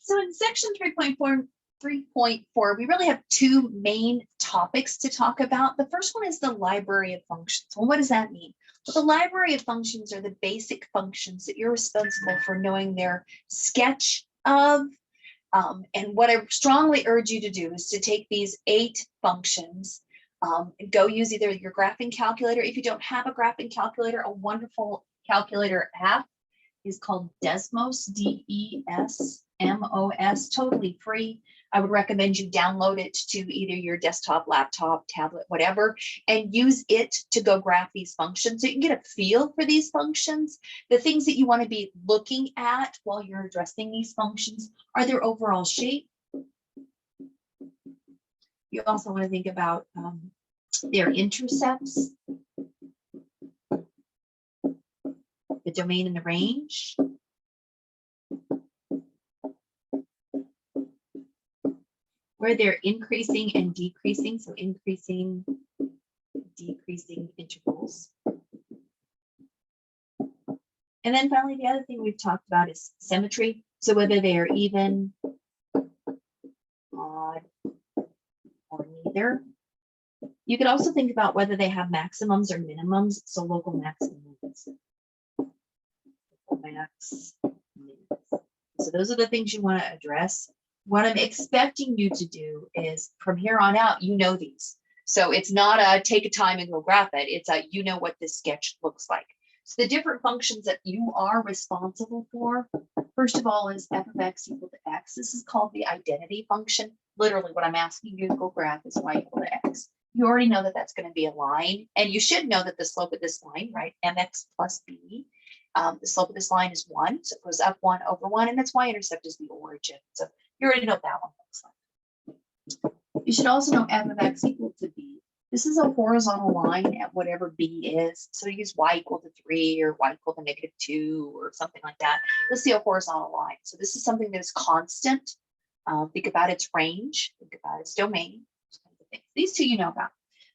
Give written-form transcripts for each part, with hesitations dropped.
So in section 3.4, we really have two main topics to talk about. The first one is the library of functions. Well, what does that mean? Well, the library of functions are the basic functions that you're responsible for knowing their sketch of. And what I strongly urge you to do is to take these 8 functions and go use either your graphing calculator. If you don't have a graphing calculator, a wonderful calculator app is called Desmos, DESMOS, totally free. I would recommend you download it to either your desktop, laptop, tablet, whatever, and use it to go graph these functions so you can get a feel for these functions. The things that you want to be looking at while you're addressing these functions are their overall shape. You also want to think about their intercepts, the domain and the range, where they're increasing and decreasing, so increasing, decreasing intervals. And then finally, the other thing we've talked about is symmetry. So whether they are even, odd, or neither. You could also think about whether they have maximums or minimums, so local maximums. Max, so those are the things you want to address. What I'm expecting you to do is from here on out, you know these. So it's not a take a time and go graph it. It's a, you know what this sketch looks like. So the different functions that you are responsible for, first of all, is f of x equal to x. This is called the identity function. Literally what I'm asking you to go graph is y equal to x. You already know that that's going to be a line, and you should know that the slope of this line, right, mx plus b, the slope of this line is 1, so it goes up 1 over 1, and its y-intercept is the origin. So you already know what that one looks like. You should also know f of x equal to b. This is a horizontal line at whatever b is. So use y equal to 3 or y equal to -2 or something like that. You'll see a horizontal line. So this is something that is constant. Think about its range, think about its domain. These two you know about.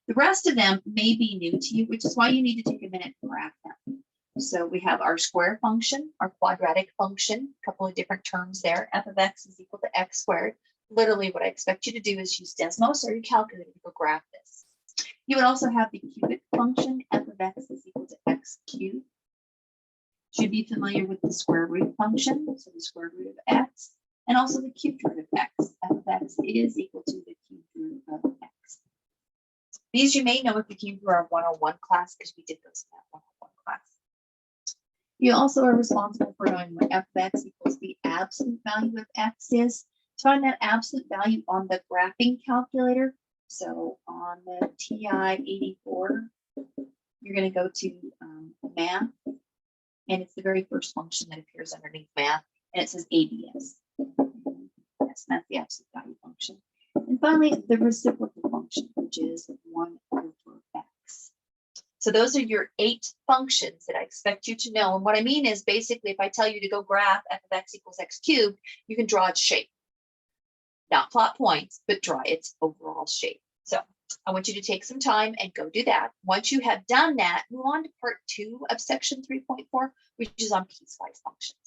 The rest of them may be new to you, which is why you need to take a minute and graph them. So we have our square function, our quadratic function, a couple of different terms there. F of x is equal to x squared. Literally what I expect you to do is use Desmos or your calculator to go graph this. You would also have the cubic function. F of x is equal to x cubed. Should be familiar with the square root function, so the square root of x, and also the cubed root of x. F of x is equal to the cubed root of x. These you may know if you came through our 101 class, because we did those in that 101 class. You also are responsible for knowing what f of x equals the absolute value of x is. To find that absolute value on the graphing calculator, so on the TI-84, you're going to go to math, and it's the very first function that appears underneath math, and it says ABS. Yes, that's the absolute value function. And finally, the reciprocal function, which is 1 over x. So those are your 8 functions that I expect you to know. And what I mean is basically if I tell you to go graph f of x equals x cubed, you can draw its shape. Not plot points, but draw its overall shape. So I want you to take some time and go do that. Once you have done that, move on to part 2 of section 3.4, which is on piecewise functions.